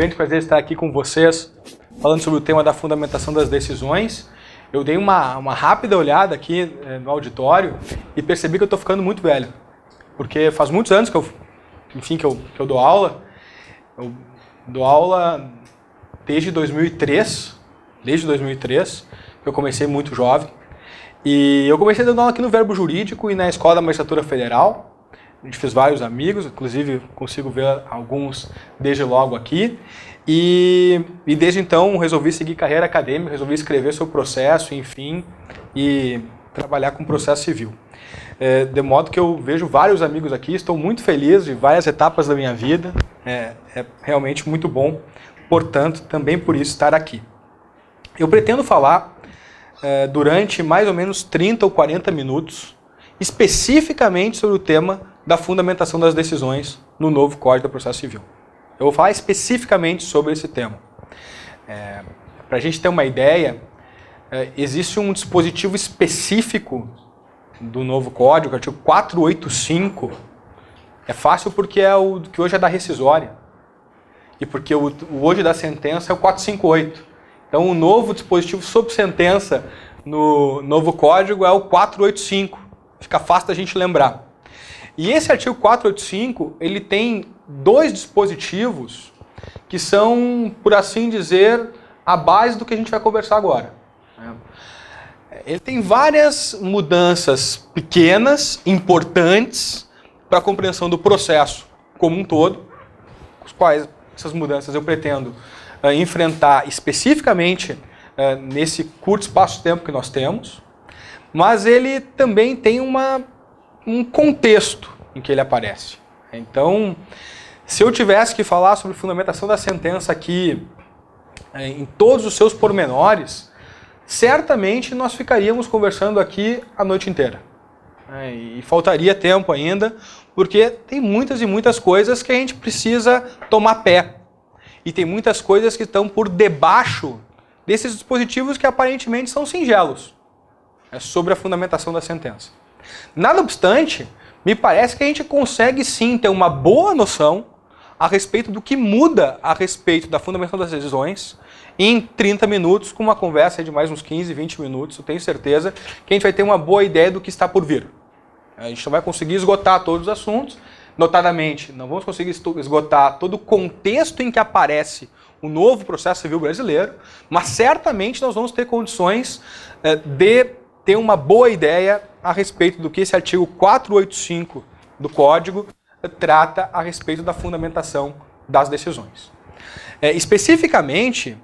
grande prazer estar aqui com vocês, falando sobre o tema da fundamentação das decisões. Eu dei uma rápida olhada aqui no auditório e percebi que eu estou ficando muito velho. Porque faz muitos anos que eu dou aula. Eu dou aula desde 2003. Desde 2003, eu comecei muito jovem. E eu comecei dando aula aqui no Verbo Jurídico e na Escola da Magistratura Federal. A gente fez vários amigos, inclusive consigo ver alguns desde logo aqui. E desde então resolvi seguir carreira acadêmica, resolvi escrever sobre o processo, enfim, e trabalhar com processo civil. De modo que eu vejo vários amigos aqui, estou muito feliz de várias etapas da minha vida. É realmente muito bom, portanto, também por isso estar aqui. Eu pretendo falar durante mais ou menos 30 ou 40 minutos, especificamente sobre o tema da fundamentação das decisões no novo Código do Processo Civil. Eu vou falar especificamente sobre esse tema. Para a gente ter uma ideia, existe um dispositivo específico do novo Código, o artigo 485. É fácil porque é o que hoje é da rescisória. E porque o hoje da sentença é o 458. Então o novo dispositivo sob sentença no novo Código é o 485. Fica fácil da gente lembrar. E esse artigo 485, ele tem dois dispositivos que são, por assim dizer, a base do que a gente vai conversar agora. Ele tem várias mudanças pequenas, importantes, para a compreensão do processo como um todo, os quais essas mudanças eu pretendo enfrentar especificamente nesse curto espaço de tempo que nós temos, mas ele também tem um contexto em que ele aparece. Então, se eu tivesse que falar sobre fundamentação da sentença aqui, em todos os seus pormenores, certamente nós ficaríamos conversando aqui a noite inteira. E faltaria tempo ainda, porque tem muitas e muitas coisas que a gente precisa tomar pé. E tem muitas coisas que estão por debaixo desses dispositivos que aparentemente são singelos. Sobre a fundamentação da sentença. Nada obstante, me parece que a gente consegue sim ter uma boa noção a respeito do que muda a respeito da fundamentação das decisões em 30 minutos, com uma conversa de mais uns 15, 20 minutos. Eu tenho certeza que a gente vai ter uma boa ideia do que está por vir. A gente não vai conseguir esgotar todos os assuntos, notadamente, não vamos conseguir esgotar todo o contexto em que aparece o novo processo civil brasileiro, mas certamente nós vamos ter condições de ter uma boa ideia a respeito do que esse artigo 485 do Código trata a respeito da fundamentação das decisões. Especificamente,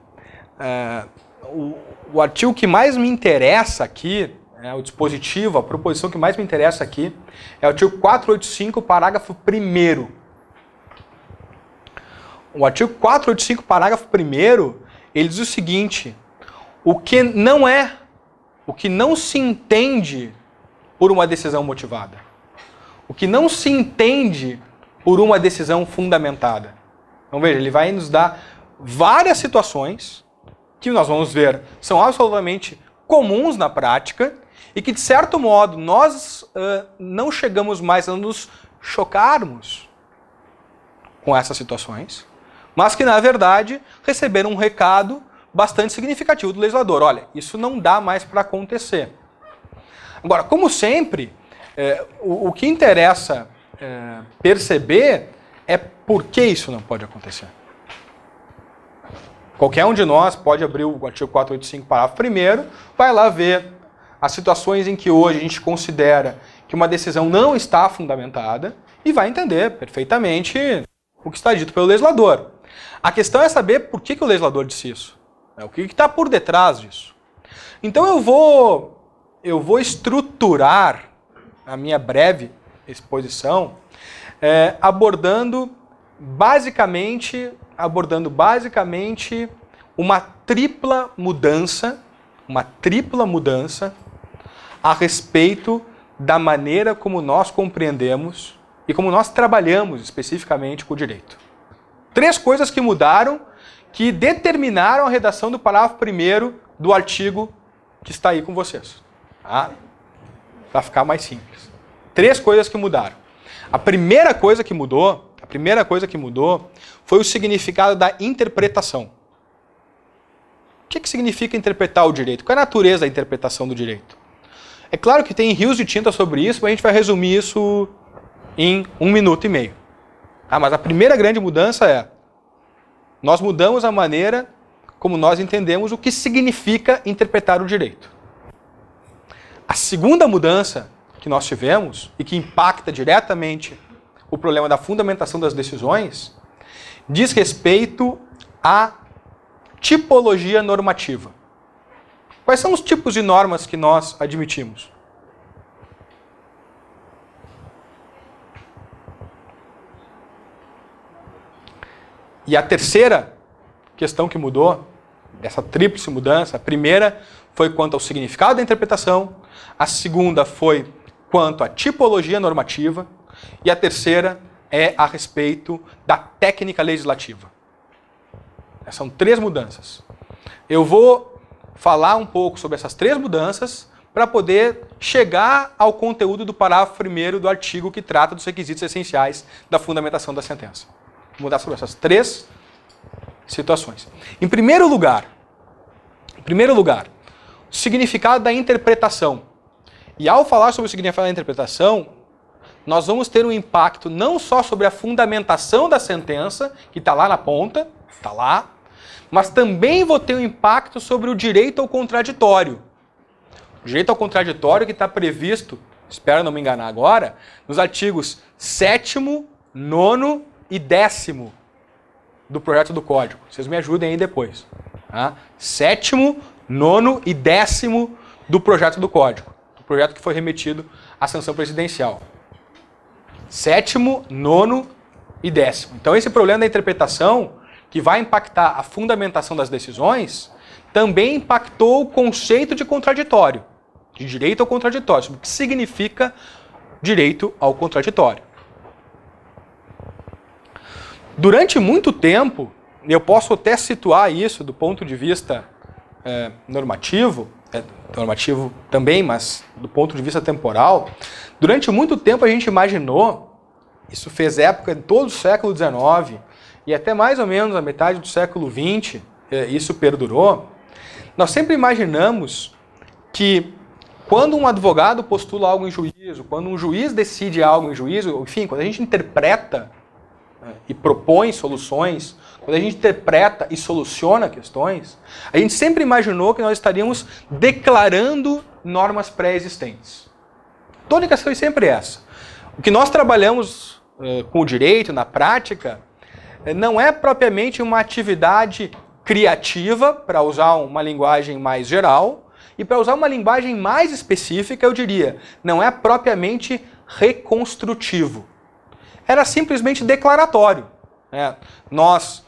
o artigo que mais me interessa aqui, o dispositivo, a proposição que mais me interessa aqui, é o artigo 485, parágrafo 1º. O artigo 485, parágrafo 1º, ele diz o seguinte: o que não se entende por uma decisão motivada, o que não se entende por uma decisão fundamentada. Então veja, ele vai nos dar várias situações que nós vamos ver são absolutamente comuns na prática e que, de certo modo, nós não chegamos mais a nos chocarmos com essas situações, mas que, na verdade, receberam um recado bastante significativo do legislador. Olha, isso não dá mais para acontecer. Agora, como sempre, o que interessa perceber é por que isso não pode acontecer. Qualquer um de nós pode abrir o artigo 485, parágrafo 1º, vai lá ver as situações em que hoje a gente considera que uma decisão não está fundamentada e vai entender perfeitamente o que está dito pelo legislador. A questão é saber por que o legislador disse isso. O que está por detrás disso. Então eu vou estruturar a minha breve exposição abordando basicamente uma tripla mudança a respeito da maneira como nós compreendemos e como nós trabalhamos especificamente com o direito. 3 coisas que mudaram, que determinaram a redação do parágrafo 1º do artigo que está aí com vocês. Tá? Para ficar mais simples. 3 coisas que mudaram. A primeira coisa que mudou primeira coisa que mudou foi o significado da interpretação. O que significa interpretar o direito? Qual é a natureza da interpretação do direito? É claro que tem rios de tinta sobre isso, mas a gente vai resumir isso em 1 minuto e meio. Mas a primeira grande mudança é: nós mudamos a maneira como nós entendemos o que significa interpretar o direito. A segunda mudança que nós tivemos, e que impacta diretamente o problema da fundamentação das decisões, diz respeito à tipologia normativa. Quais são os tipos de normas que nós admitimos? E a terceira questão que mudou, dessa tríplice mudança, a primeira foi quanto ao significado da interpretação, a segunda foi quanto à tipologia normativa, e a terceira é a respeito da técnica legislativa. São 3 mudanças. Eu vou falar um pouco sobre essas 3 mudanças para poder chegar ao conteúdo do parágrafo 1º do artigo que trata dos requisitos essenciais da fundamentação da sentença. Vou mudar sobre essas 3 situações. Em primeiro lugar, o significado da interpretação. E ao falar sobre o significado da interpretação, nós vamos ter um impacto não só sobre a fundamentação da sentença, que está lá na ponta, está lá, mas também vou ter um impacto sobre o direito ao contraditório. O direito ao contraditório que está previsto, espero não me enganar agora, nos artigos 7º, 9º e 10º do projeto do Código. Vocês me ajudem aí depois. 7º, 9º e 10º do projeto do Código. O projeto que foi remetido à sanção presidencial. 7º, 9º e 10º. Então esse problema da interpretação, que vai impactar a fundamentação das decisões, também impactou o conceito de contraditório, de direito ao contraditório, sobre o que significa direito ao contraditório. Durante muito tempo, eu posso até situar isso do ponto de vista normativo também, mas do ponto de vista temporal, durante muito tempo a gente imaginou, isso fez época de todo o século XIX, e até mais ou menos a metade do século XX, isso perdurou, nós sempre imaginamos que quando um advogado postula algo em juízo, quando um juiz decide algo em juízo, enfim, quando a gente interpreta e propõe soluções, quando a gente interpreta e soluciona questões, a gente sempre imaginou que nós estaríamos declarando normas pré-existentes. A tônica foi sempre essa. O que nós trabalhamos com o direito, na prática, não é propriamente uma atividade criativa, para usar uma linguagem mais geral, e para usar uma linguagem mais específica, eu diria, não é propriamente reconstrutivo. Era simplesmente declaratório. Nós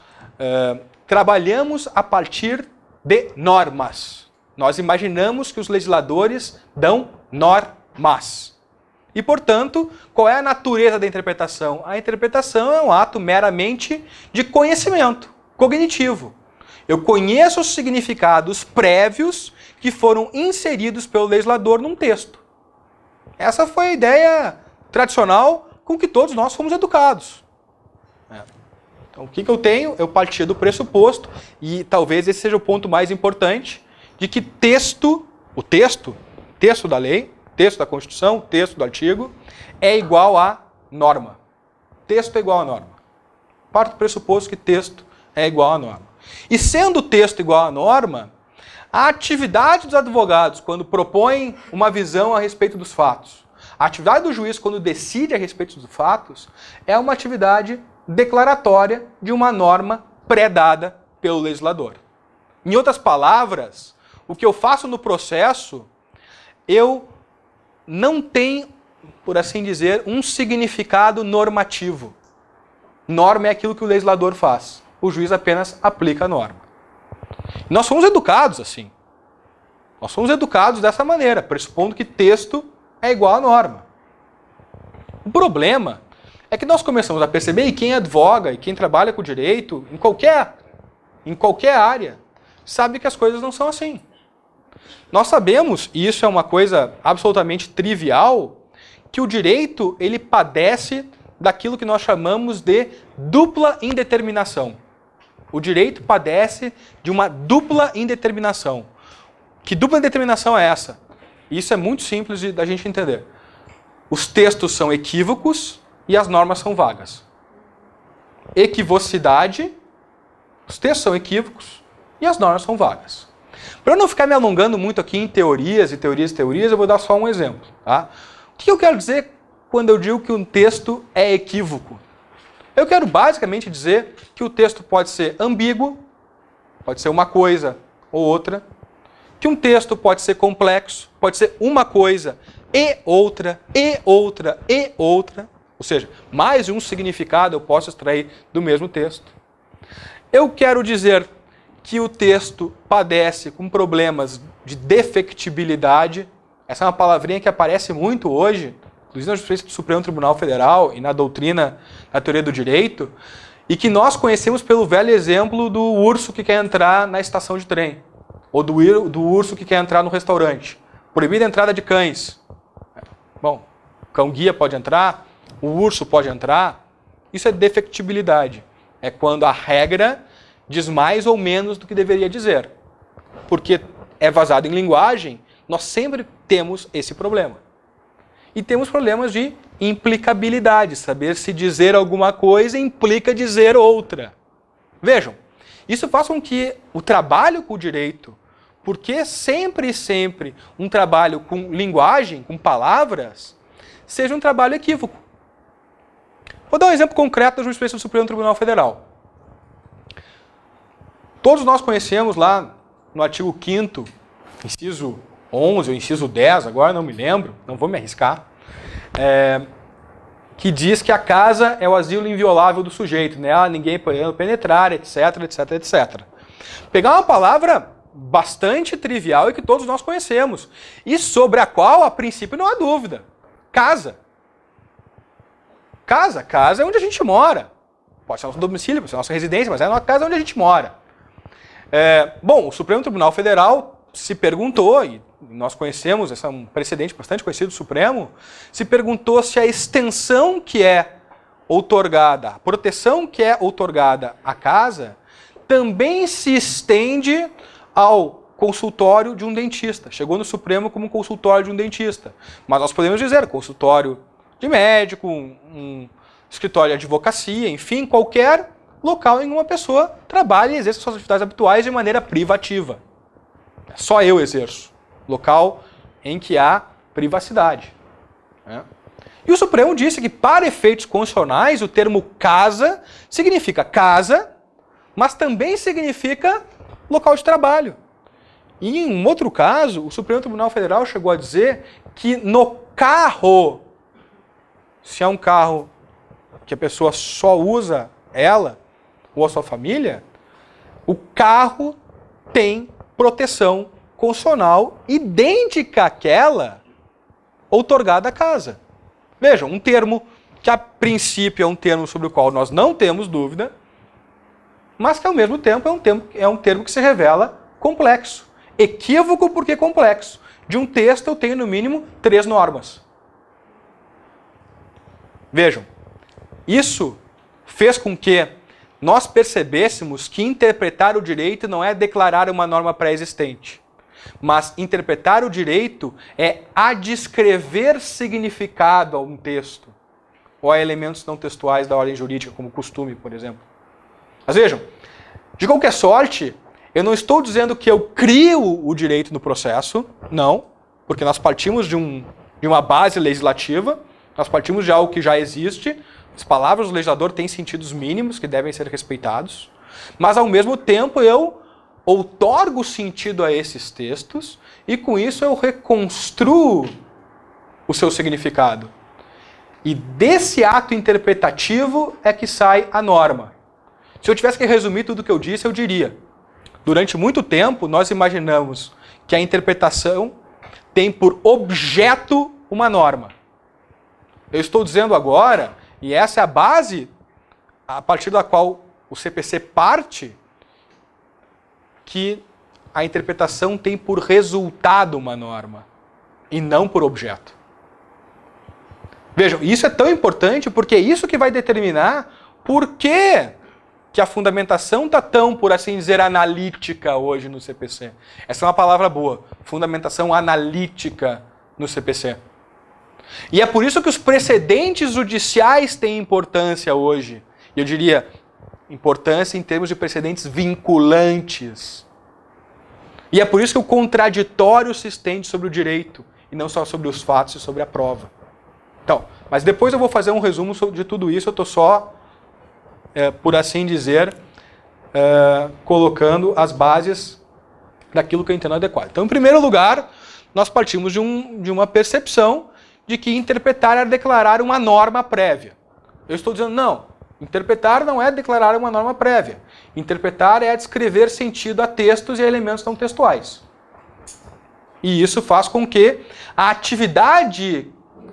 trabalhamos a partir de normas. Nós imaginamos que os legisladores dão normas. E, portanto, qual é a natureza da interpretação? A interpretação é um ato meramente de conhecimento cognitivo. Eu conheço os significados prévios que foram inseridos pelo legislador num texto. Essa foi a ideia tradicional com que todos nós fomos educados. Então, o que eu tenho? Eu parti do pressuposto, e talvez esse seja o ponto mais importante, de que texto da lei, texto da Constituição, texto do artigo, é igual a norma. Texto é igual a norma. Parto do pressuposto que texto é igual a norma. E sendo o texto igual à norma, a atividade dos advogados, quando propõem uma visão a respeito dos fatos, a atividade do juiz, quando decide a respeito dos fatos, é uma atividade declaratória de uma norma pré-dada pelo legislador. Em outras palavras, o que eu faço no processo, eu não tenho, por assim dizer, um significado normativo. Norma é aquilo que o legislador faz. O juiz apenas aplica a norma. Nós somos educados assim. Nós somos educados dessa maneira, pressupondo que texto é igual à norma. O problema é que nós começamos a perceber, e quem advoga e quem trabalha com direito, em qualquer área, sabe que as coisas não são assim. Nós sabemos, e isso é uma coisa absolutamente trivial, que o direito ele padece daquilo que nós chamamos de dupla indeterminação. O direito padece de uma dupla indeterminação. Que dupla indeterminação é essa? Isso é muito simples da gente entender. Os textos são equívocos e as normas são vagas. Equivocidade, os textos são equívocos e as normas são vagas. Para eu não ficar me alongando muito aqui em teorias, eu vou dar só um exemplo. Tá? O que eu quero dizer quando eu digo que um texto é equívoco? Eu quero basicamente dizer que o texto pode ser ambíguo, pode ser uma coisa ou outra, que um texto pode ser complexo, pode ser uma coisa e outra, e outra, e outra. Ou seja, mais de um significado eu posso extrair do mesmo texto. Eu quero dizer que o texto padece com problemas de defectibilidade. Essa é uma palavrinha que aparece muito hoje, inclusive na justiça do Supremo Tribunal Federal e na doutrina da teoria do direito, e que nós conhecemos pelo velho exemplo do urso que quer entrar na estação de trem, ou do urso que quer entrar no restaurante. Proibida a entrada de cães. Bom, cão-guia pode entrar, o urso pode entrar. Isso é defectibilidade. É quando a regra diz mais ou menos do que deveria dizer. Porque é vazado em linguagem, nós sempre temos esse problema. E temos problemas de implicabilidade, saber se dizer alguma coisa implica dizer outra. Vejam, isso faz com que o trabalho com o direito, porque sempre um trabalho com linguagem, com palavras, seja um trabalho equívoco. Vou dar um exemplo concreto da jurisprudência do Supremo Tribunal Federal. Todos nós conhecemos lá no artigo 5º, inciso 11 ou inciso 10, agora não me lembro, não vou me arriscar, que diz que a casa é o asilo inviolável do sujeito, nela ninguém pode penetrar, etc, etc, etc. Pegar uma palavra bastante trivial e que todos nós conhecemos, e sobre a qual, a princípio, não há dúvida. Casa. Casa é onde a gente mora. Pode ser nosso domicílio, pode ser nossa residência, mas é a casa onde a gente mora. Bom, o Supremo Tribunal Federal se perguntou, e nós conhecemos, esse é um precedente bastante conhecido do Supremo, se perguntou se a extensão que é outorgada, a proteção que é outorgada à casa, também se estende ao consultório de um dentista. Chegou no Supremo como um consultório de um dentista. Mas nós podemos dizer consultório de médico, um escritório de advocacia, enfim, qualquer local em que uma pessoa trabalha e exerce suas atividades habituais de maneira privativa. Só eu exerço. Local em que há privacidade. E o Supremo disse que, para efeitos constitucionais, o termo casa significa casa, mas também significa local de trabalho. E em um outro caso, o Supremo Tribunal Federal chegou a dizer que no carro, se é um carro que a pessoa só usa ela ou a sua família, o carro tem proteção constitucional idêntica àquela outorgada à casa. Vejam, um termo que a princípio é um termo sobre o qual nós não temos dúvida, mas que ao mesmo tempo é um termo que se revela complexo. Equívoco porque complexo. De um texto eu tenho no mínimo 3 normas. Vejam, isso fez com que nós percebêssemos que interpretar o direito não é declarar uma norma pré-existente, mas interpretar o direito é adscrever significado a um texto, ou a elementos não textuais da ordem jurídica, como costume, por exemplo. Mas vejam, de qualquer sorte, eu não estou dizendo que eu crio o direito no processo, não, porque nós partimos de uma base legislativa, nós partimos de algo que já existe, as palavras do legislador têm sentidos mínimos que devem ser respeitados, mas ao mesmo tempo eu outorgo sentido a esses textos e com isso eu reconstruo o seu significado. E desse ato interpretativo é que sai a norma. Se eu tivesse que resumir tudo o que eu disse, eu diria: durante muito tempo nós imaginamos que a interpretação tem por objeto uma norma. Eu estou dizendo agora, e essa é a base a partir da qual o CPC parte, que a interpretação tem por resultado uma norma, e não por objeto. Vejam, isso é tão importante porque é isso que vai determinar por que a fundamentação está tão, por assim dizer, analítica hoje no CPC. Essa é uma palavra boa, fundamentação analítica no CPC. E é por isso que os precedentes judiciais têm importância hoje. Eu diria, importância em termos de precedentes vinculantes. E é por isso que o contraditório se estende sobre o direito, e não só sobre os fatos e sobre a prova. Então, mas depois eu vou fazer um resumo de tudo isso, eu estou só, por assim dizer, colocando as bases daquilo que eu entendo adequado. Então, em primeiro lugar, nós partimos de uma percepção de que interpretar é declarar uma norma prévia. Eu estou dizendo, não, interpretar não é declarar uma norma prévia. Interpretar é descrever sentido a textos e a elementos não textuais. E isso faz com que a atividade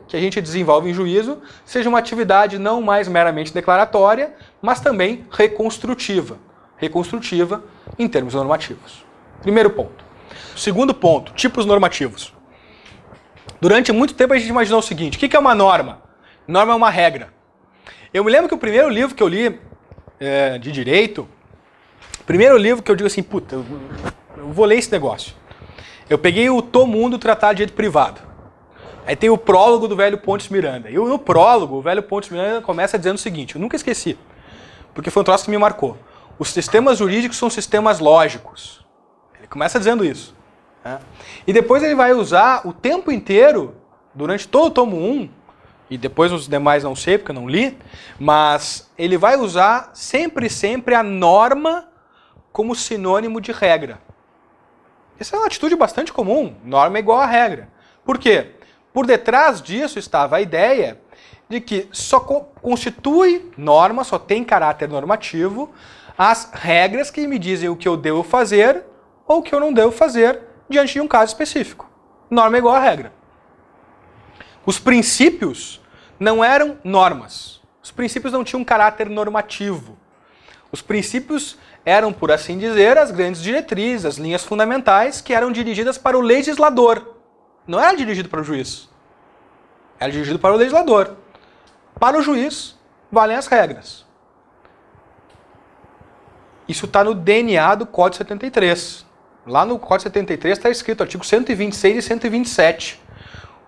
que a gente desenvolve em juízo seja uma atividade não mais meramente declaratória, mas também reconstrutiva. Reconstrutiva em termos normativos. Primeiro ponto. Segundo ponto, tipos normativos. Durante muito tempo a gente imaginou o seguinte, o que é uma norma? Norma é uma regra. Eu me lembro que o primeiro livro que eu li de direito, o primeiro livro que eu digo assim, puta, eu vou ler esse negócio. Eu peguei o tomo 1 do Tratado de Direito Privado. Aí tem o prólogo do velho Pontes Miranda. E no prólogo, o velho Pontes Miranda começa dizendo o seguinte, eu nunca esqueci, porque foi um troço que me marcou. Os sistemas jurídicos são sistemas lógicos. Ele começa dizendo isso. Né? E depois ele vai usar o tempo inteiro, durante todo o tomo 1, e depois os demais não sei, porque eu não li, mas ele vai usar sempre a norma como sinônimo de regra. Essa é uma atitude bastante comum, norma é igual a regra. Por quê? Por detrás disso estava a ideia de que só constitui norma, só tem caráter normativo, as regras que me dizem o que eu devo fazer ou o que eu não devo fazer diante de um caso específico. Norma é igual a regra. Os princípios não eram normas. Os princípios não tinham caráter normativo. Os princípios eram, por assim dizer, as grandes diretrizes, as linhas fundamentais que eram dirigidas para o legislador. Não era dirigido para o juiz. Era dirigido para o legislador. Para o juiz, valem as regras. Isso está no DNA do Código 73. Lá no Código 73 está escrito artigo 126 e 127.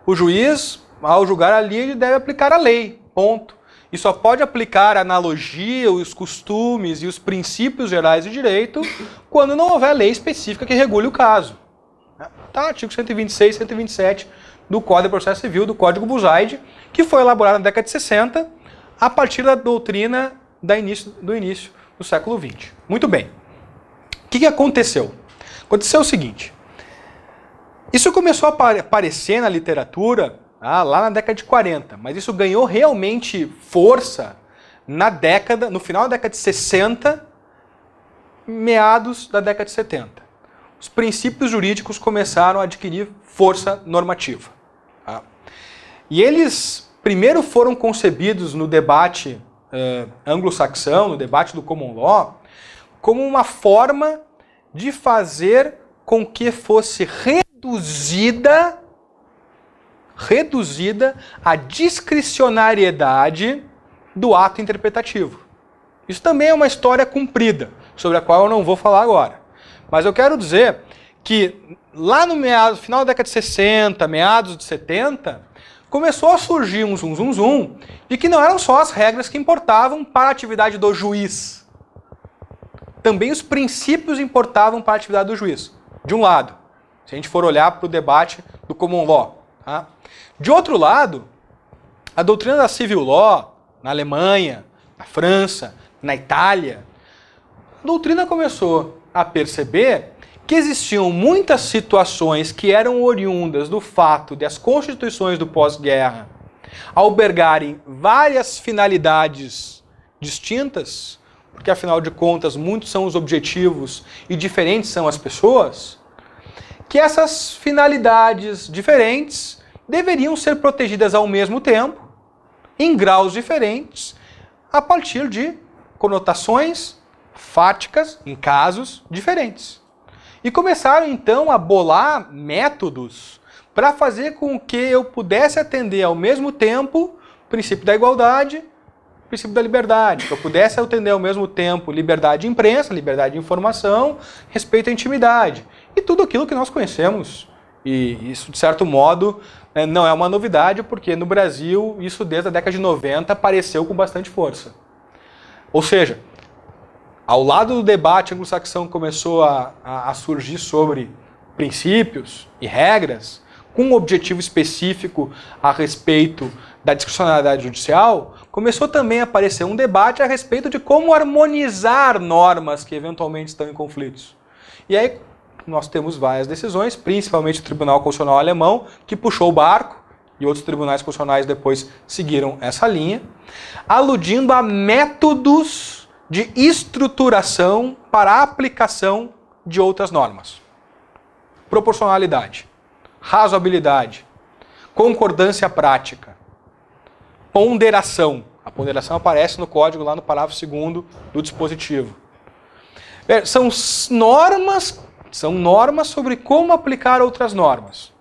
O juiz, ao julgar a lei, ele deve aplicar a lei. Ponto. E só pode aplicar a analogia, os costumes e os princípios gerais de direito quando não houver lei específica que regule o caso. Tá, artigo 126 e 127 do Código de Processo Civil, do Código Buzaide, que foi elaborado na década de 60, a partir da doutrina do início do século XX. Muito bem. O que aconteceu? Aconteceu o seguinte. Isso começou a aparecer na literatura lá na década de 40, mas isso ganhou realmente força no final da década de 60, meados da década de 70. Os princípios jurídicos começaram a adquirir força normativa. Tá? E eles primeiro foram concebidos no debate anglo-saxão, no debate do common law, como uma forma de fazer com que fosse reduzida a discricionariedade do ato interpretativo. Isso também é uma história comprida, sobre a qual eu não vou falar agora. Mas eu quero dizer que lá no final da década de 60, meados de 70, começou a surgir um zum de que não eram só as regras que importavam para a atividade do juiz. Também os princípios importavam para a atividade do juiz. De um lado, se a gente for olhar para o debate do common law. Tá? De outro lado, a doutrina da civil law, na Alemanha, na França, na Itália, a doutrina começou a perceber que existiam muitas situações que eram oriundas do fato de as constituições do pós-guerra albergarem várias finalidades distintas, porque afinal de contas muitos são os objetivos e diferentes são as pessoas, que essas finalidades diferentes deveriam ser protegidas ao mesmo tempo, em graus diferentes, a partir de conotações fáticas em casos diferentes. E começaram então a bolar métodos para fazer com que eu pudesse atender ao mesmo tempo princípio da igualdade, princípio da liberdade, que eu pudesse atender ao mesmo tempo liberdade de imprensa, liberdade de informação, respeito à intimidade, e tudo aquilo que nós conhecemos. E isso, de certo modo, não é uma novidade, porque no Brasil, isso desde a década de 90 apareceu com bastante força. Ou seja, ao lado do debate anglo-saxão que começou a surgir sobre princípios e regras, com um objetivo específico a respeito da discricionariedade judicial, começou também a aparecer um debate a respeito de como harmonizar normas que eventualmente estão em conflitos. E aí nós temos várias decisões, principalmente o Tribunal Constitucional Alemão, que puxou o barco, e outros tribunais constitucionais depois seguiram essa linha, aludindo a métodos de estruturação para a aplicação de outras normas. Proporcionalidade, razoabilidade, concordância prática, ponderação. A ponderação aparece no código lá no parágrafo 2º do dispositivo. São normas sobre como aplicar outras normas.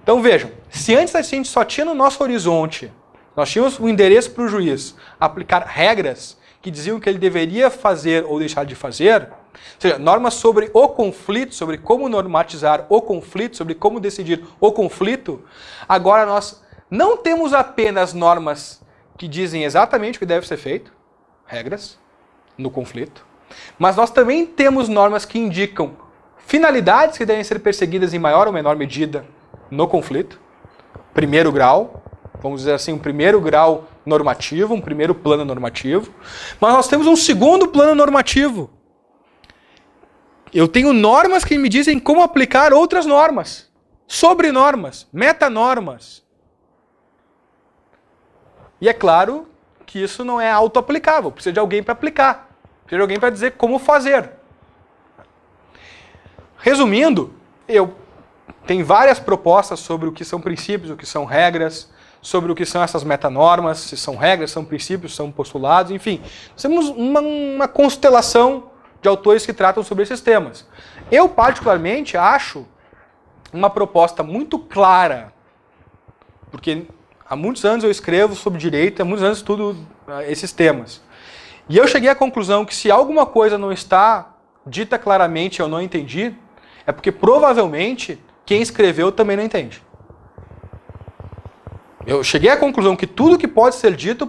Então vejam, se antes a gente só tinha no nosso horizonte, nós tínhamos o endereço para o juiz aplicar regras que diziam que ele deveria fazer ou deixar de fazer, ou seja, normas sobre o conflito, sobre como normatizar o conflito, sobre como decidir o conflito, agora nós não temos apenas normas que dizem exatamente o que deve ser feito, regras, no conflito, mas nós também temos normas que indicam finalidades que devem ser perseguidas em maior ou menor medida no conflito, primeiro grau, vamos dizer assim, um primeiro grau normativo, um primeiro plano normativo, mas nós temos um segundo plano normativo. Eu tenho normas que me dizem como aplicar outras normas, sobrenormas, metanormas. E é claro que isso não é auto-aplicável, precisa de alguém para aplicar, precisa de alguém para dizer como fazer. Resumindo, eu tenho várias propostas sobre o que são princípios, o que são regras, sobre o que são essas metanormas, se são regras, são princípios, são postulados, enfim. Nós temos uma constelação de autores que tratam sobre esses temas. Eu, particularmente, acho uma proposta muito clara, porque há muitos anos eu escrevo sobre direito, há muitos anos estudo esses temas. E eu cheguei à conclusão que se alguma coisa não está dita claramente e eu não entendi, é porque provavelmente quem escreveu também não entende. Eu cheguei à conclusão que tudo que pode ser dito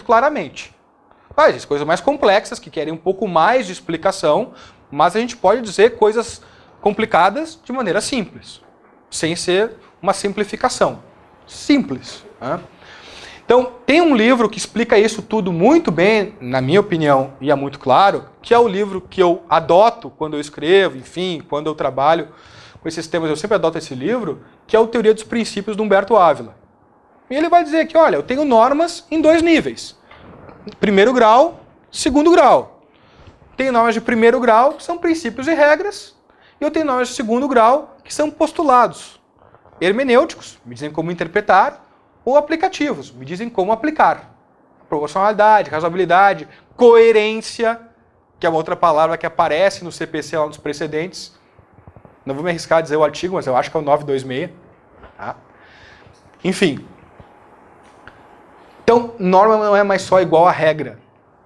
claramente. Existem coisas mais complexas que querem um pouco mais de explicação, mas a gente pode dizer coisas complicadas de maneira simples, sem ser uma simplificação. Simples. Né? Então, tem um livro que explica isso tudo muito bem, na minha opinião, e é muito claro, que é o livro que eu adoto quando eu escrevo, enfim, quando eu trabalho com esses temas, eu sempre adoto esse livro, que é o Teoria dos Princípios de Humberto Ávila. E ele vai dizer que, olha, eu tenho normas em 2 níveis. Primeiro grau, segundo grau. Tenho normas de primeiro grau, que são princípios e regras, e eu tenho normas de segundo grau, que são postulados. Hermenêuticos, me dizem como interpretar, ou aplicativos, me dizem como aplicar. Proporcionalidade, razoabilidade, coerência, que é uma outra palavra que aparece no CPC lá nos precedentes. Não vou me arriscar a dizer o artigo, mas eu acho que é o 926. Tá? Enfim. Então, norma não é mais só igual a regra.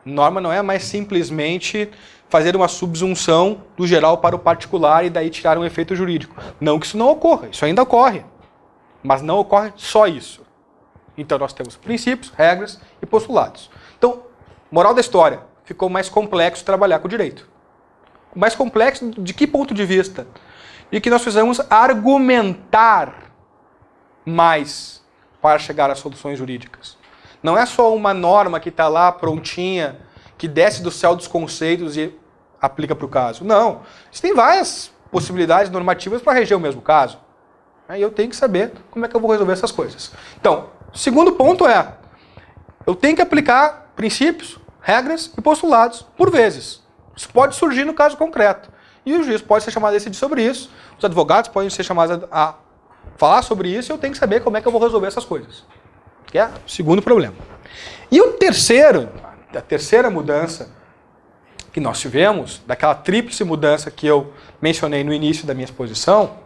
Norma não é mais simplesmente fazer uma subsunção do geral para o particular e daí tirar um efeito jurídico. Não que isso não ocorra, isso ainda ocorre. Mas não ocorre só isso. Então nós temos princípios, regras e postulados. Então, moral da história, ficou mais complexo trabalhar com o direito. Mais complexo de que ponto de vista? De que nós precisamos argumentar mais para chegar a soluções jurídicas. Não é só uma norma que está lá prontinha, que desce do céu dos conceitos e aplica para o caso. Não. Existem várias possibilidades normativas para reger o mesmo caso. Aí eu tenho que saber como é que eu vou resolver essas coisas. Então, o segundo ponto é, eu tenho que aplicar princípios, regras e postulados por vezes. Isso pode surgir no caso concreto. E o juiz pode ser chamado a decidir sobre isso, os advogados podem ser chamados a falar sobre isso e eu tenho que saber como é que eu vou resolver essas coisas. Que é o segundo problema. E o terceiro, a terceira mudança que nós tivemos, daquela tríplice mudança que eu mencionei no início da minha exposição,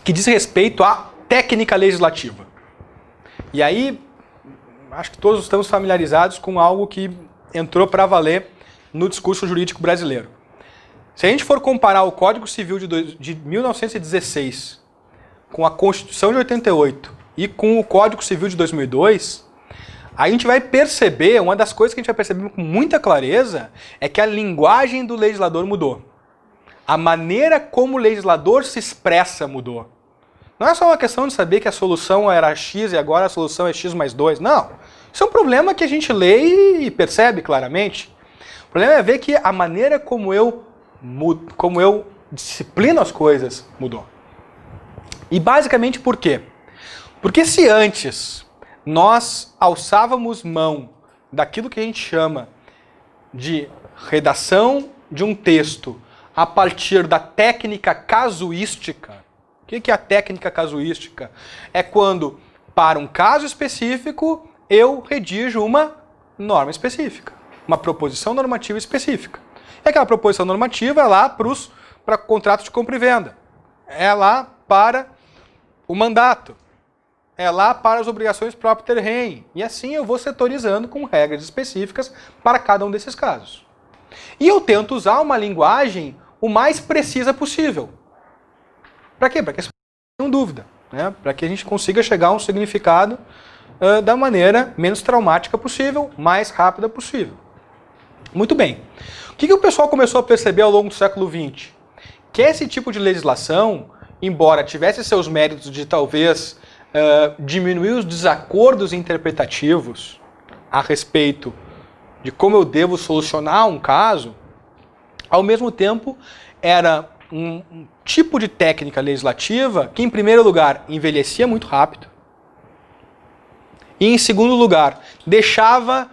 que diz respeito à técnica legislativa. E aí, acho que todos estamos familiarizados com algo que entrou para valer no discurso jurídico brasileiro. Se a gente for comparar o Código Civil de 1916 com a Constituição de 88 e com o Código Civil de 2002, a gente vai perceber, uma das coisas que a gente vai perceber com muita clareza é que a linguagem do legislador mudou. A maneira como o legislador se expressa mudou. Não é só uma questão de saber que a solução era X e agora a solução é X mais 2. Não. Isso é um problema que a gente lê e percebe claramente. O problema é ver que a maneira como eu disciplino as coisas mudou. E basicamente por quê? Porque se antes nós alçávamos mão daquilo que a gente chama de redação de um texto a partir da técnica casuística. O que é a técnica casuística? É quando, para um caso específico, eu redijo uma norma específica, uma proposição normativa específica. E aquela proposição normativa é lá para contratos de compra e venda, é lá para o mandato, é lá para as obrigações propter rem. E assim eu vou setorizando com regras específicas para cada um desses casos. E eu tento usar uma linguagem o mais precisa possível. Para quê? Para que as pessoas não tenham dúvida, né? Para que a gente consiga chegar a um significado da maneira menos traumática possível, mais rápida possível. Muito bem. O que o pessoal começou a perceber ao longo do século XX? Que esse tipo de legislação, embora tivesse seus méritos de talvez diminuir os desacordos interpretativos a respeito de como eu devo solucionar um caso, ao mesmo tempo era um tipo de técnica legislativa que, em primeiro lugar, envelhecia muito rápido e, em segundo lugar, deixava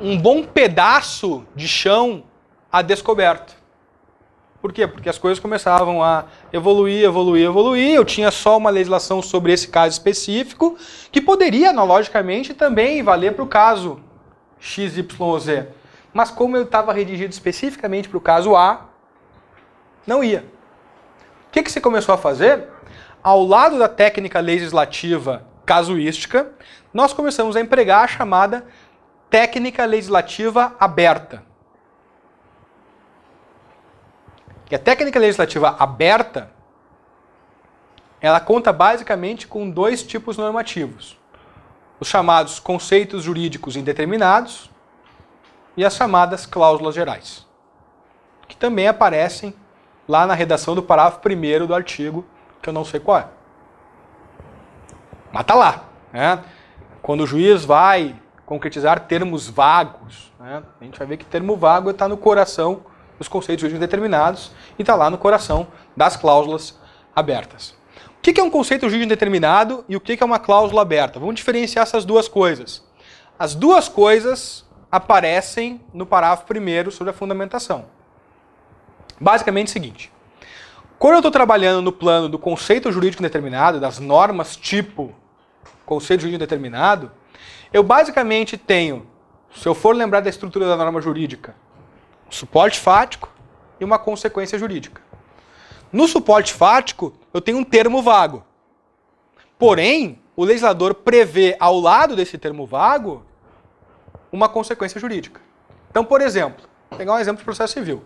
um bom pedaço de chão a descoberto. Por quê? Porque as coisas começavam a evoluir, eu tinha só uma legislação sobre esse caso específico, que poderia, analogicamente, também valer para o caso XYZ. Mas como eu estava redigido especificamente para o caso A, não ia. O que se começou a fazer? Ao lado da técnica legislativa casuística, nós começamos a empregar a chamada técnica legislativa aberta. E a técnica legislativa aberta, ela conta basicamente com dois tipos normativos. Os chamados conceitos jurídicos indeterminados e as chamadas cláusulas gerais, que também aparecem lá na redação do parágrafo 1º do artigo, que eu não sei qual é. Mas tá lá, né? Quando o juiz vai concretizar termos vagos, né? A gente vai ver que termo vago está no coração dos conceitos jurídicos indeterminados e está lá no coração das cláusulas abertas. O que é um conceito jurídico indeterminado e o que é uma cláusula aberta? Vamos diferenciar essas duas coisas. As duas coisas aparecem no parágrafo 1º sobre a fundamentação. Basicamente é o seguinte: quando eu estou trabalhando no plano do conceito jurídico indeterminado, das normas tipo conceito jurídico indeterminado, eu basicamente tenho, se eu for lembrar da estrutura da norma jurídica, um suporte fático e uma consequência jurídica. No suporte fático, eu tenho um termo vago. Porém, o legislador prevê ao lado desse termo vago uma consequência jurídica. Então, por exemplo, vou pegar um exemplo de processo civil.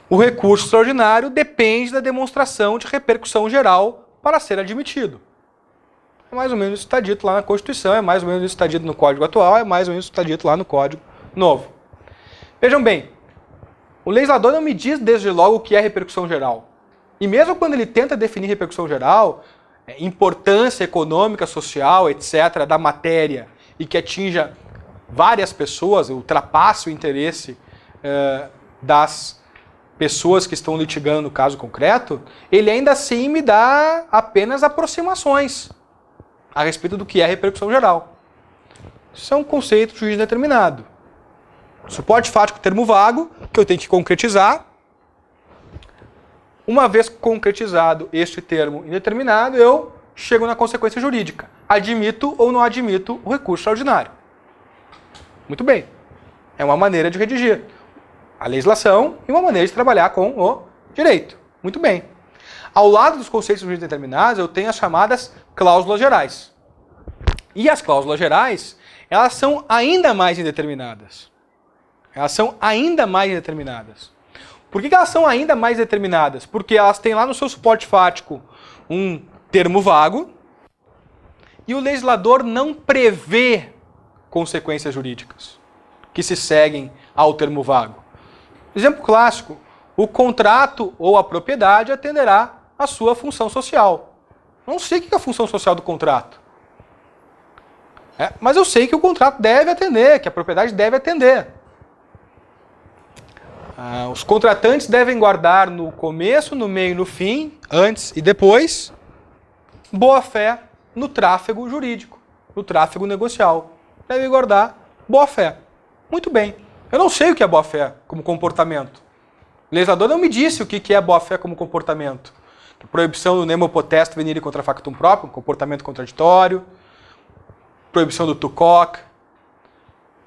O recurso extraordinário depende da demonstração de repercussão geral para ser admitido. É mais ou menos isso que está dito lá na Constituição, é mais ou menos isso que está dito no Código atual, é mais ou menos isso que está dito lá no Código novo. Vejam bem, o legislador não me diz desde logo o que é repercussão geral. E mesmo quando ele tenta definir repercussão geral, importância econômica, social, etc., da matéria, e que atinja várias pessoas, ultrapasse o interesse das pessoas que estão litigando no caso concreto, ele ainda assim me dá apenas aproximações a respeito do que é repercussão geral. Isso é um conceito jurídico determinado. Suporte fático, termo vago, que eu tenho que concretizar. Uma vez concretizado este termo indeterminado, eu chego na consequência jurídica. Admito ou não admito o recurso extraordinário. Muito bem. É uma maneira de redigir a legislação e uma maneira de trabalhar com o direito. Muito bem. Ao lado dos conceitos jurídicos determinados, eu tenho as chamadas cláusulas gerais. E as cláusulas gerais, elas são ainda mais indeterminadas. Elas são ainda mais indeterminadas. Por que elas são ainda mais determinadas? Porque elas têm lá no seu suporte fático um termo vago e o legislador não prevê consequências jurídicas que se seguem ao termo vago. Exemplo clássico, o contrato ou a propriedade atenderá à sua função social. Não sei o que é a função social do contrato. Mas eu sei que o contrato deve atender, que a propriedade deve atender. Os contratantes devem guardar no começo, no meio e no fim, antes e depois, boa-fé no tráfego jurídico, no tráfego negocial. Devem guardar boa-fé. Muito bem. Eu não sei o que é boa-fé como comportamento. O legislador não me disse o que é boa-fé como comportamento. Proibição do nemo potestas venire contra factum próprio, comportamento contraditório. Proibição do tucoc,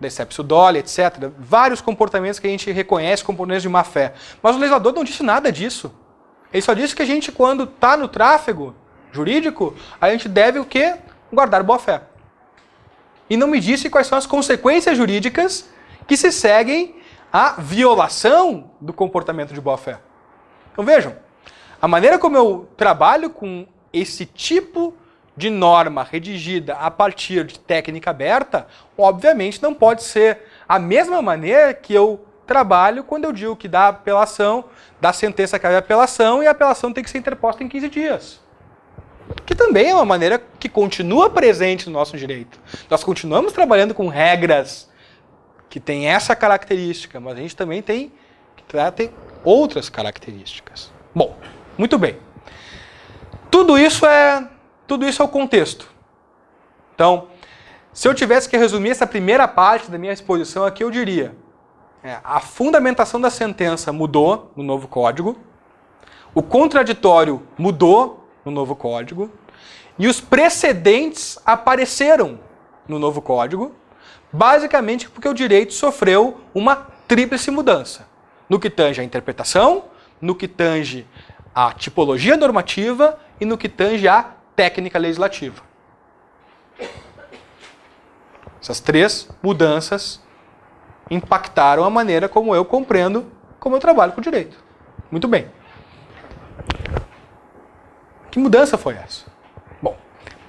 deceptio doli, etc. Vários comportamentos que a gente reconhece como comportamentos de má-fé. Mas o legislador não disse nada disso. Ele só disse que a gente, quando está no tráfego jurídico, a gente deve o quê? Guardar boa-fé. E não me disse quais são as consequências jurídicas que se seguem à violação do comportamento de boa-fé. Então vejam, a maneira como eu trabalho com esse tipo de norma redigida a partir de técnica aberta, obviamente não pode ser a mesma maneira que eu trabalho quando eu digo que da apelação, da sentença cabe a apelação e a apelação tem que ser interposta em 15 dias. Que também é uma maneira que continua presente no nosso direito. Nós continuamos trabalhando com regras que têm essa característica, mas a gente também tem outras características. Bom, muito bem. Tudo isso é o contexto. Então, se eu tivesse que resumir essa primeira parte da minha exposição aqui, eu diria: a fundamentação da sentença mudou no novo código, o contraditório mudou no novo código, e os precedentes apareceram no novo código, basicamente porque o direito sofreu uma tríplice mudança, no que tange à interpretação, no que tange à tipologia normativa e no que tange à técnica legislativa. Essas três mudanças impactaram a maneira como eu compreendo, como eu trabalho com o direito. Muito bem. Que mudança foi essa? Bom,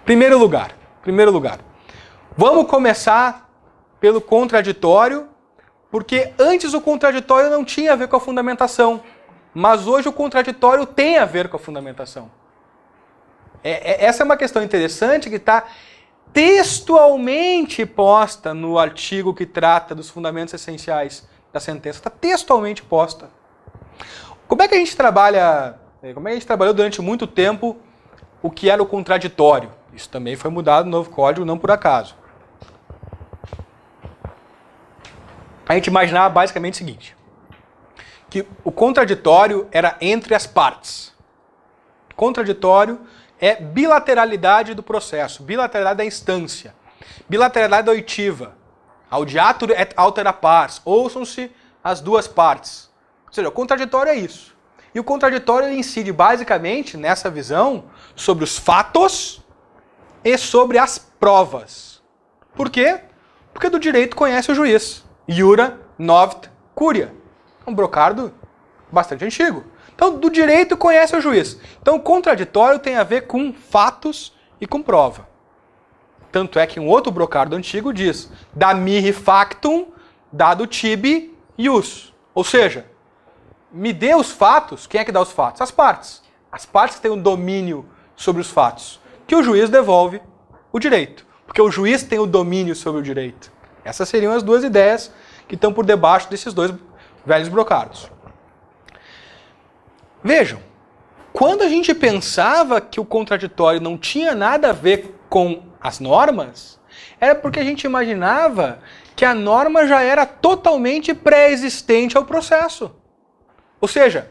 primeiro lugar, vamos começar pelo contraditório, porque antes o contraditório não tinha a ver com a fundamentação, mas hoje o contraditório tem a ver com a fundamentação. Essa é uma questão interessante que está textualmente posta no artigo que trata dos fundamentos essenciais da sentença. Está textualmente posta. Como é que a gente trabalha? Como é que a gente trabalhou durante muito tempo o que era o contraditório? Isso também foi mudado no novo código, não por acaso. A gente imaginava basicamente o seguinte: que o contraditório era entre as partes. Contraditório é bilateralidade do processo, bilateralidade da instância, bilateralidade oitiva, audiatur et altera pars, ouçam-se as duas partes. Ou seja, o contraditório é isso. E o contraditório incide basicamente, nessa visão, sobre os fatos e sobre as provas. Por quê? Porque do direito conhece o juiz. Iura novit curia. Um brocardo bastante antigo. Então, do direito conhece o juiz. Então, o contraditório tem a ver com fatos e com prova. Tanto é que um outro brocardo antigo diz: da mihi factum, dado tibi ius. Ou seja, me dê os fatos. Quem é que dá os fatos? As partes. As partes têm o domínio sobre os fatos, que o juiz devolve o direito. Porque o juiz tem o domínio sobre o direito. Essas seriam as duas ideias que estão por debaixo desses dois velhos brocardos. Vejam, quando a gente pensava que o contraditório não tinha nada a ver com as normas, era porque a gente imaginava que a norma já era totalmente pré-existente ao processo. Ou seja,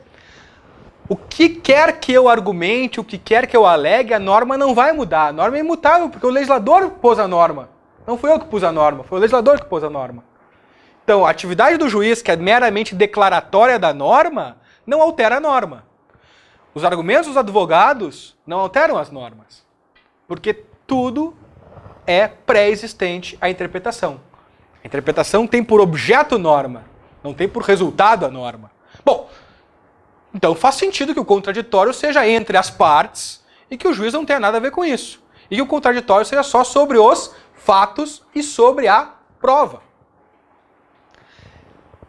o que quer que eu argumente, o que quer que eu alegue, a norma não vai mudar. A norma é imutável, porque o legislador pôs a norma. Não fui eu que pus a norma, foi o legislador que pôs a norma. Então, a atividade do juiz, que é meramente declaratória da norma, não altera a norma. Os argumentos dos advogados não alteram as normas, porque tudo é pré-existente à interpretação. A interpretação tem por objeto norma, não tem por resultado a norma. Bom, então faz sentido que o contraditório seja entre as partes e que o juiz não tenha nada a ver com isso. E que o contraditório seja só sobre os fatos e sobre a prova.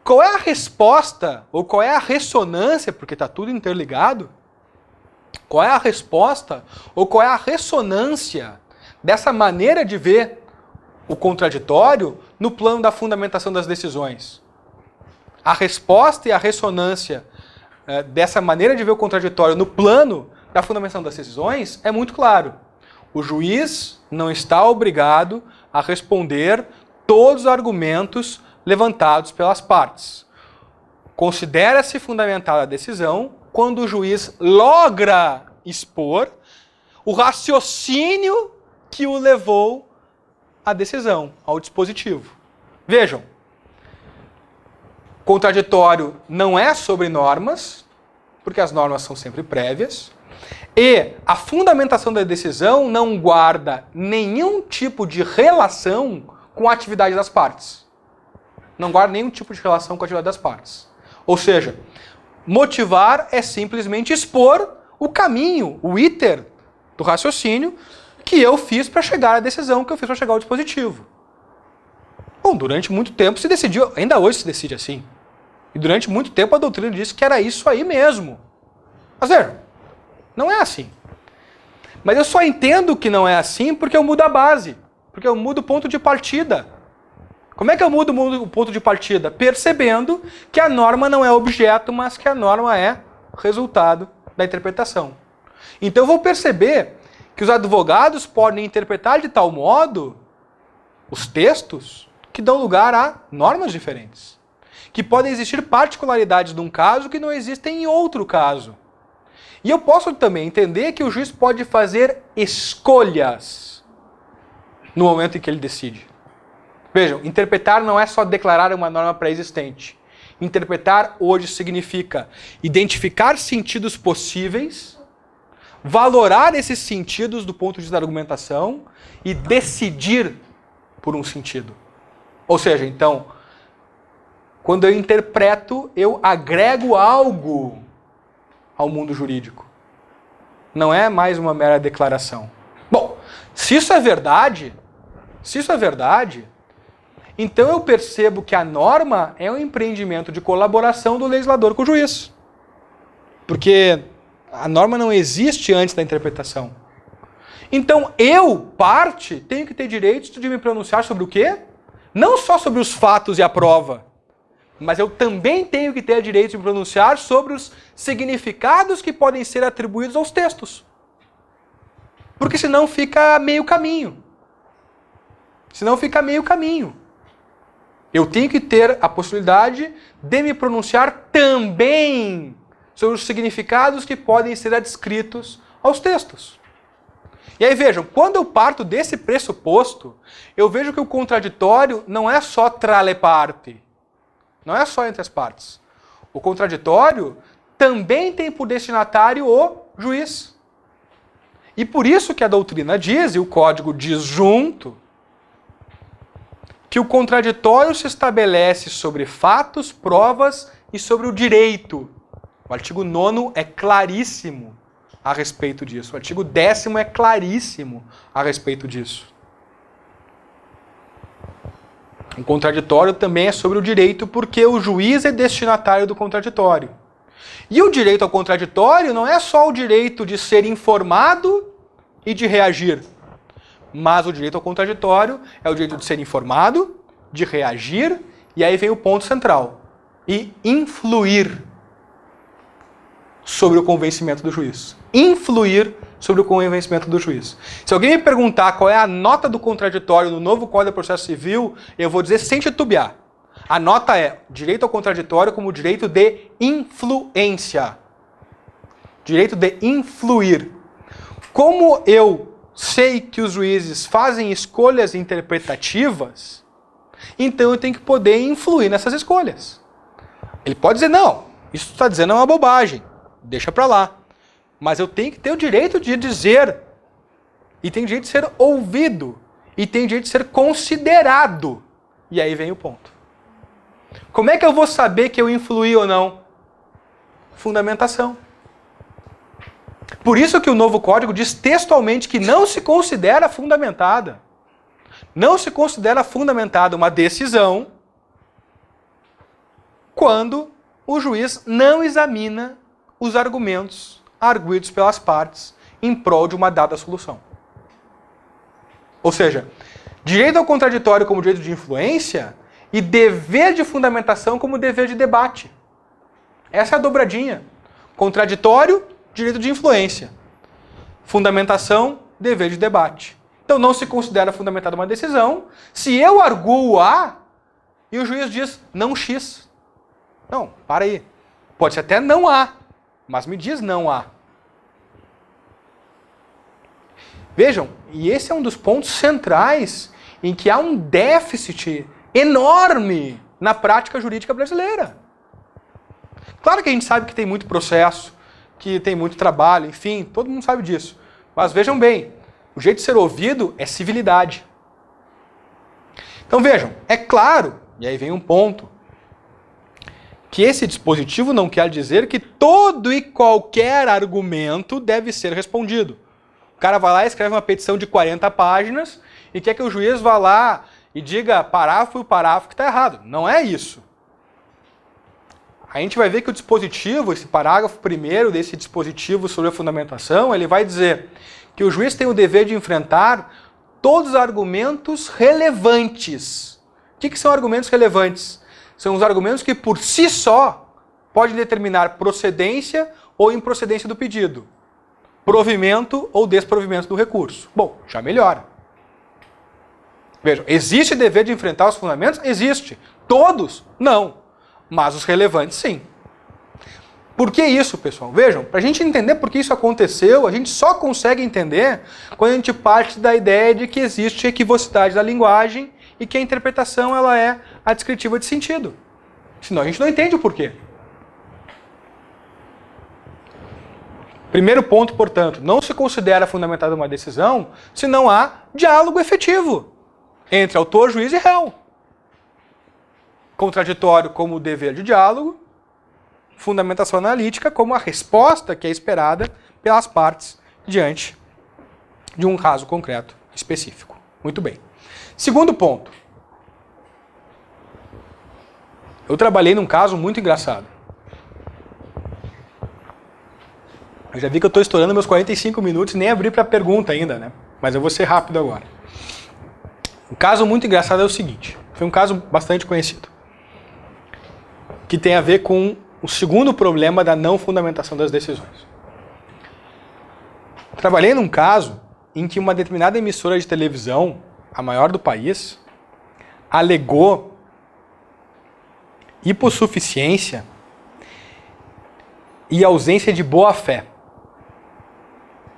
Qual é a resposta, ou qual é a ressonância, porque está tudo interligado, qual é a resposta, ou qual é a ressonância dessa maneira de ver o contraditório no plano da fundamentação das decisões? A resposta e a ressonância dessa maneira de ver o contraditório no plano da fundamentação das decisões é muito claro. O juiz não está obrigado a responder todos os argumentos levantados pelas partes. Considera-se fundamentada a decisão quando o juiz logra expor o raciocínio que o levou à decisão, ao dispositivo. Vejam, contraditório não é sobre normas, porque as normas são sempre prévias, e a fundamentação da decisão não guarda nenhum tipo de relação com a atividade das partes. Não guarda nenhum tipo de relação com a atividade das partes. Ou seja, motivar é simplesmente expor o caminho, o iter do raciocínio que eu fiz para chegar à decisão, que eu fiz para chegar ao dispositivo. Bom, durante muito tempo se decidiu, ainda hoje se decide assim. E durante muito tempo a doutrina disse que era isso aí mesmo. Mas veja, não é assim. Mas eu só entendo que não é assim porque eu mudo a base, porque eu mudo o ponto de partida. Como é que eu mudo o ponto de partida? Percebendo que a norma não é objeto, mas que a norma é resultado da interpretação. Então eu vou perceber que os advogados podem interpretar de tal modo os textos que dão lugar a normas diferentes. Que podem existir particularidades de um caso que não existem em outro caso. E eu posso também entender que o juiz pode fazer escolhas no momento em que ele decide. Vejam, interpretar não é só declarar uma norma pré-existente. Interpretar hoje significa identificar sentidos possíveis, valorar esses sentidos do ponto de vista da argumentação e decidir por um sentido. Ou seja, então, quando eu interpreto, eu agrego algo ao mundo jurídico. Não é mais uma mera declaração. Bom, se isso é verdade, então eu percebo que a norma é um empreendimento de colaboração do legislador com o juiz. Porque a norma não existe antes da interpretação. Então eu, parte, tenho que ter direito de me pronunciar sobre o quê? Não só sobre os fatos e a prova, mas eu também tenho que ter direito de me pronunciar sobre os significados que podem ser atribuídos aos textos. Porque senão fica meio caminho. Eu tenho que ter a possibilidade de me pronunciar também sobre os significados que podem ser adscritos aos textos. E aí vejam, quando eu parto desse pressuposto, eu vejo que o contraditório não é só tra le parte, não é só entre as partes. O contraditório também tem por destinatário o juiz. E por isso que a doutrina diz, e o código diz junto, que o contraditório se estabelece sobre fatos, provas e sobre o direito. O artigo 9º é claríssimo a respeito disso. O artigo 10º é claríssimo a respeito disso. O contraditório também é sobre o direito porque o juiz é destinatário do contraditório. E o direito ao contraditório não é só o direito de ser informado e de reagir. Mas o direito ao contraditório é o direito de ser informado, de reagir, e aí vem o ponto central. E influir sobre o convencimento do juiz. Influir sobre o convencimento do juiz. Se alguém me perguntar qual é a nota do contraditório no novo Código de Processo Civil, eu vou dizer sem titubear. A nota é direito ao contraditório como direito de influência. Direito de influir. Como eu sei que os juízes fazem escolhas interpretativas, então eu tenho que poder influir nessas escolhas. Ele pode dizer, não, isso que tu está dizendo é uma bobagem, deixa para lá. mas eu tenho que ter o direito de dizer, e tem direito de ser ouvido, e tem direito de ser considerado. E aí vem o ponto. Como é que eu vou saber que eu influí ou não? Fundamentação. Por isso que o novo código diz textualmente que não se considera fundamentada. Não se considera fundamentada uma decisão quando o juiz não examina os argumentos arguidos pelas partes em prol de uma dada solução. Ou seja, direito ao contraditório como direito de influência e dever de fundamentação como dever de debate. Essa é a dobradinha. Contraditório, direito de influência. Fundamentação, dever de debate. Então não se considera fundamentada uma decisão se eu arguo A e o juiz diz não X. Não, para aí. Pode ser até não A, mas me diz não A. Vejam, e esse é um dos pontos centrais em que há um déficit enorme na prática jurídica brasileira. Claro que a gente sabe que tem muito processo, que tem muito trabalho, enfim, todo mundo sabe disso. Mas vejam bem, o jeito de ser ouvido é civilidade. Então vejam, é claro, e aí vem um ponto, que esse dispositivo não quer dizer que todo e qualquer argumento deve ser respondido. O cara vai lá e escreve uma petição de 40 páginas e quer que o juiz vá lá e diga parágrafo e parágrafo que está errado. Não é isso. A gente vai ver que o dispositivo, esse parágrafo primeiro desse dispositivo sobre a fundamentação, ele vai dizer que o juiz tem o dever de enfrentar todos os argumentos relevantes. O que são argumentos relevantes? São os argumentos que por si só podem determinar procedência ou improcedência do pedido, provimento ou desprovimento do recurso. Bom, já melhora. Vejam, existe dever de enfrentar os fundamentos? Existe. Todos? Não. Mas os relevantes, sim. Por que isso, pessoal? Vejam, para a gente entender por que isso aconteceu, a gente só consegue entender quando a gente parte da ideia de que existe equivocidade da linguagem e que a interpretação ela é a descritiva de sentido. Senão a gente não entende o porquê. Primeiro ponto, portanto, não se considera fundamentada uma decisão se não há diálogo efetivo entre autor, juiz e réu. Contraditório como dever de diálogo, fundamentação analítica como a resposta que é esperada pelas partes diante de um caso concreto específico. Muito bem. Segundo ponto. Eu trabalhei num caso muito engraçado. Eu já vi que eu estou estourando meus 45 minutos e nem abri para pergunta ainda, né? Mas eu vou ser rápido agora. Um caso muito engraçado é o seguinte. Foi um caso bastante conhecido. Que tem a ver com o segundo problema da não fundamentação das decisões. Trabalhei num caso em que uma determinada emissora de televisão, a maior do país, alegou hipossuficiência e ausência de boa-fé.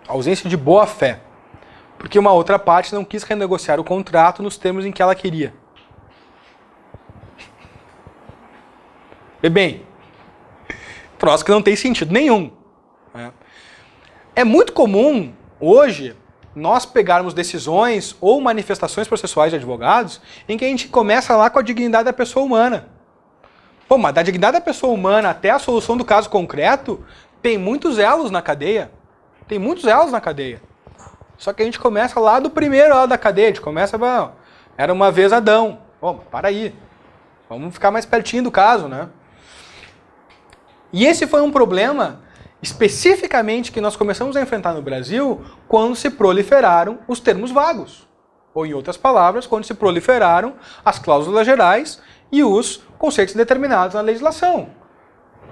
Ausência de boa-fé. Porque uma outra parte não quis renegociar o contrato nos termos em que ela queria. Bem, troço que não tem sentido nenhum. É muito comum, hoje, nós pegarmos decisões ou manifestações processuais de advogados em que a gente começa lá com a dignidade da pessoa humana. Pô, mas da dignidade da pessoa humana até a solução do caso concreto, tem muitos elos na cadeia. Tem muitos elos na cadeia. Só que a gente começa lá do primeiro elo da cadeia. A gente começa, bom, era uma vez Adão. Pô, para aí. Vamos ficar mais pertinho do caso, né? E esse foi um problema, especificamente, que nós começamos a enfrentar no Brasil quando se proliferaram os termos vagos. Ou, em outras palavras, quando se proliferaram as cláusulas gerais e os conceitos determinados na legislação.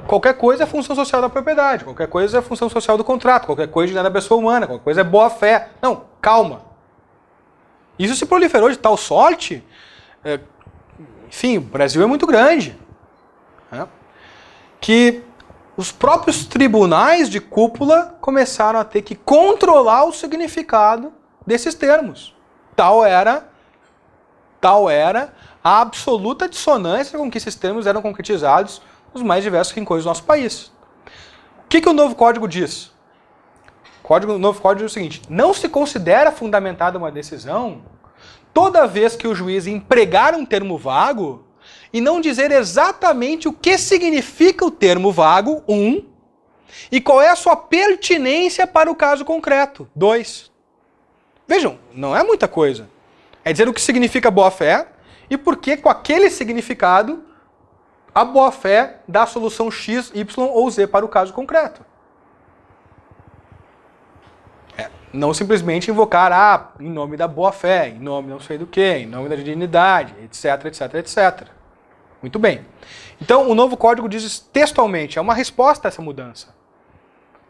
Qualquer coisa é função social da propriedade, qualquer coisa é função social do contrato, qualquer coisa é da pessoa humana, qualquer coisa é boa-fé. Não, calma. Isso se proliferou de tal sorte, enfim, o Brasil é muito grande, né, que os próprios tribunais de cúpula começaram a ter que controlar o significado desses termos. Tal era a absoluta dissonância com que esses termos eram concretizados nos mais diversos rincões do nosso país. O que o novo código diz? O novo código diz o seguinte: não se considera fundamentada uma decisão toda vez que o juiz empregar um termo vago e não dizer exatamente o que significa o termo vago, 1, e qual é a sua pertinência para o caso concreto, 2. Vejam, não é muita coisa. É dizer o que significa boa-fé e por que, com aquele significado, a boa-fé dá a solução X, Y ou Z para o caso concreto. Não simplesmente invocar, em nome da boa-fé, em nome não sei do que, em nome da dignidade, etc, etc, etc. Muito bem. Então, o novo código diz textualmente, é uma resposta a essa mudança.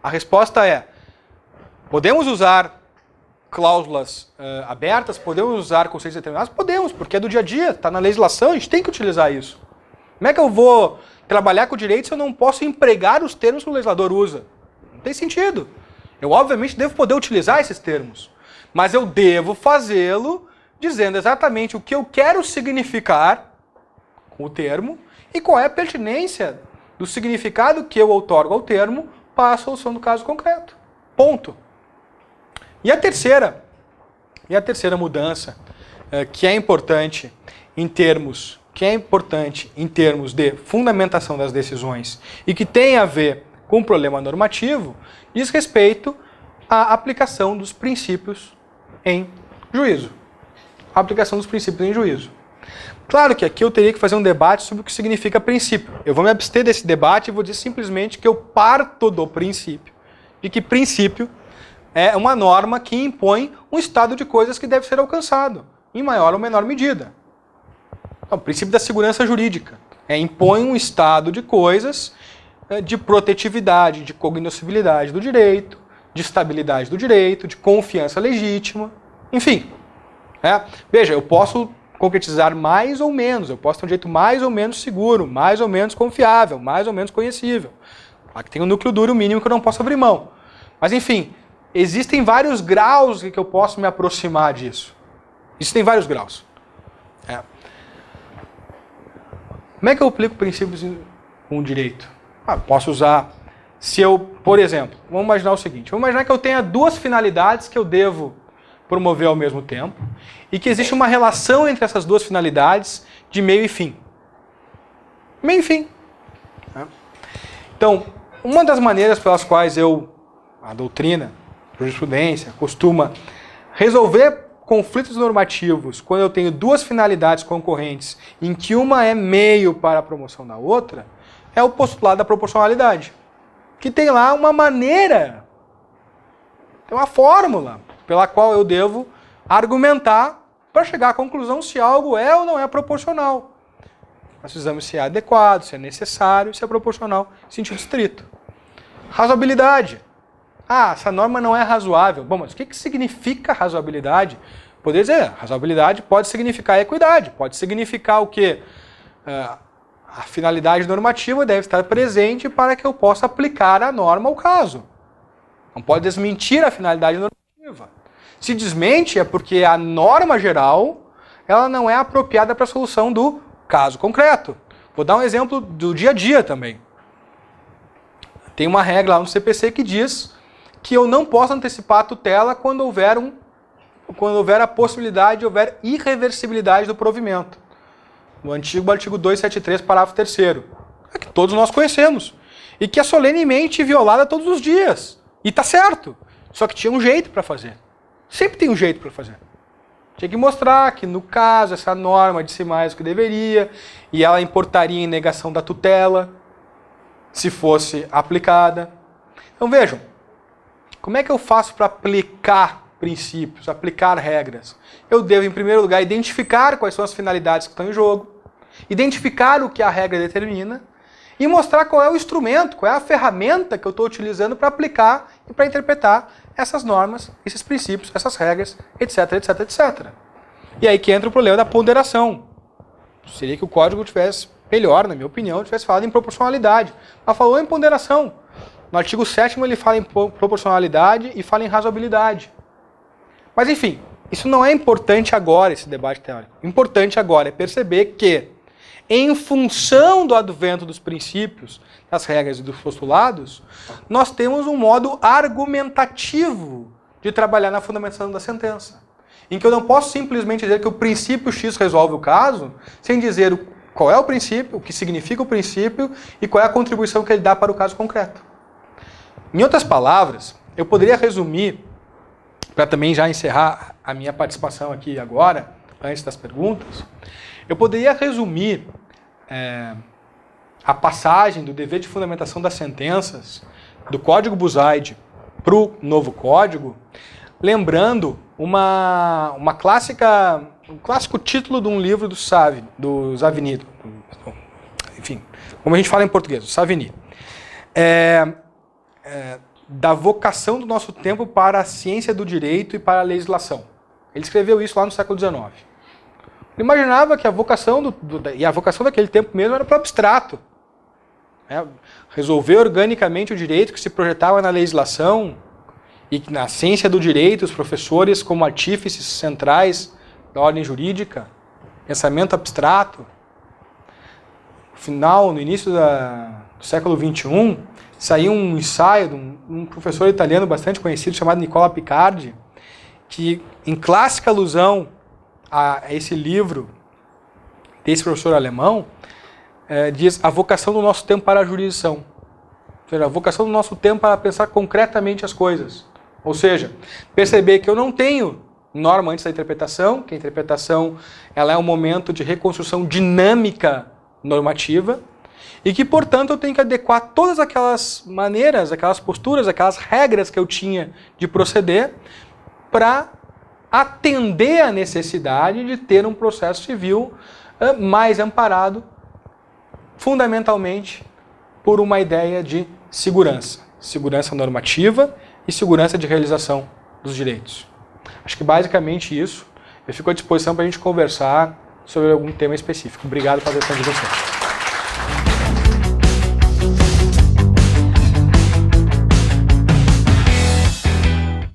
A resposta é, podemos usar cláusulas abertas, podemos usar conceitos determinados? Podemos, porque é do dia a dia, está na legislação, a gente tem que utilizar isso. Como é que eu vou trabalhar com o direito se eu não posso empregar os termos que o legislador usa? Não tem sentido. Eu, obviamente, devo poder utilizar esses termos, mas eu devo fazê-lo dizendo exatamente o que eu quero significar com o termo e qual é a pertinência do significado que eu outorgo ao termo para a solução do caso concreto. Ponto. E a terceira mudança, que é importante em termos de fundamentação das decisões e que tem a ver com o problema normativo, diz respeito à aplicação dos princípios em juízo. A aplicação dos princípios em juízo. Claro que aqui eu teria que fazer um debate sobre o que significa princípio. Eu vou me abster desse debate e vou dizer simplesmente que eu parto do princípio, de que princípio é uma norma que impõe um estado de coisas que deve ser alcançado, em maior ou menor medida. Então, o princípio da segurança jurídica impõe um estado de coisas de protetividade, de cognoscibilidade do direito, de estabilidade do direito, de confiança legítima, enfim. Veja, eu posso concretizar mais ou menos, eu posso ter um direito mais ou menos seguro, mais ou menos confiável, mais ou menos conhecível. Aqui tem um núcleo duro mínimo que eu não posso abrir mão. Mas enfim, existem vários graus em que eu posso me aproximar disso. Existem vários graus. Como é que eu aplico princípios com o direito? Posso usar, se eu, por exemplo, vamos imaginar o seguinte, vamos imaginar que eu tenha duas finalidades que eu devo promover ao mesmo tempo e que existe uma relação entre essas duas finalidades de meio e fim. Meio e fim. Então, uma das maneiras pelas quais a doutrina, a jurisprudência, costuma resolver conflitos normativos quando eu tenho duas finalidades concorrentes em que uma é meio para a promoção da outra, é o postulado da proporcionalidade, que tem lá uma maneira, tem uma fórmula pela qual eu devo argumentar para chegar à conclusão se algo é ou não é proporcional. Nós precisamos se é adequado, se é necessário, se é proporcional, em sentido estrito. Razoabilidade. Essa norma não é razoável. Bom, mas o que significa razoabilidade? Poderia dizer, razoabilidade pode significar equidade, pode significar o quê? A finalidade normativa deve estar presente para que eu possa aplicar a norma ao caso. Não pode desmentir a finalidade normativa. Se desmente é porque a norma geral ela não é apropriada para a solução do caso concreto. Vou dar um exemplo do dia a dia também. Tem uma regra lá no CPC que diz que eu não posso antecipar a tutela quando houver a possibilidade, houver irreversibilidade do provimento. No antigo artigo 273, parágrafo 3º, que todos nós conhecemos, e que é solenemente violada todos os dias. E está certo, só que tinha um jeito para fazer. Sempre tem um jeito para fazer. Tinha que mostrar que, no caso, essa norma disse mais do que deveria, e ela importaria em negação da tutela, se fosse aplicada. Então vejam, como é que eu faço para aplicar princípios, aplicar regras? Eu devo, em primeiro lugar, identificar quais são as finalidades que estão em jogo, identificar o que a regra determina e mostrar qual é o instrumento, qual é a ferramenta que eu estou utilizando para aplicar e para interpretar essas normas, esses princípios, essas regras, etc, etc, etc. E aí que entra o problema da ponderação. Seria que o código tivesse, melhor, na minha opinião, tivesse falado em proporcionalidade, mas falou em ponderação. No artigo 7º ele fala em proporcionalidade e fala em razoabilidade. Mas enfim, isso não é importante agora, esse debate teórico. O importante agora é perceber que em função do advento dos princípios, das regras e dos postulados, nós temos um modo argumentativo de trabalhar na fundamentação da sentença. Em que eu não posso simplesmente dizer que o princípio X resolve o caso, sem dizer qual é o princípio, o que significa o princípio e qual é a contribuição que ele dá para o caso concreto. Em outras palavras, eu poderia resumir, para também já encerrar a minha participação aqui agora, antes das perguntas, eu poderia resumir a passagem do dever de fundamentação das sentenças do Código Buzaide para o novo Código, lembrando um clássico título de um livro do Savigny, enfim, como a gente fala em português, do Savigny, da vocação do nosso tempo para a ciência do direito e para a legislação. Ele escreveu isso lá no século XIX. Ele imaginava que a vocação e a vocação daquele tempo mesmo era para o abstrato. Resolver organicamente o direito que se projetava na legislação e na ciência do direito, os professores como artífices centrais da ordem jurídica, pensamento abstrato. No início do século XXI, saiu um ensaio de um professor italiano bastante conhecido chamado Nicola Picardi, que, em clássica alusão a esse livro desse professor alemão, diz a vocação do nosso tempo para a jurisdição. Ou seja, a vocação do nosso tempo para pensar concretamente as coisas. Ou seja, perceber que eu não tenho norma antes da interpretação, que a interpretação ela é um momento de reconstrução dinâmica normativa, e que, portanto, eu tenho que adequar todas aquelas maneiras, aquelas posturas, aquelas regras que eu tinha de proceder para atender à necessidade de ter um processo civil mais amparado, fundamentalmente, por uma ideia de segurança. Segurança normativa e segurança de realização dos direitos. Acho que basicamente isso. Eu fico à disposição para a gente conversar sobre algum tema específico. Obrigado pela atenção de vocês.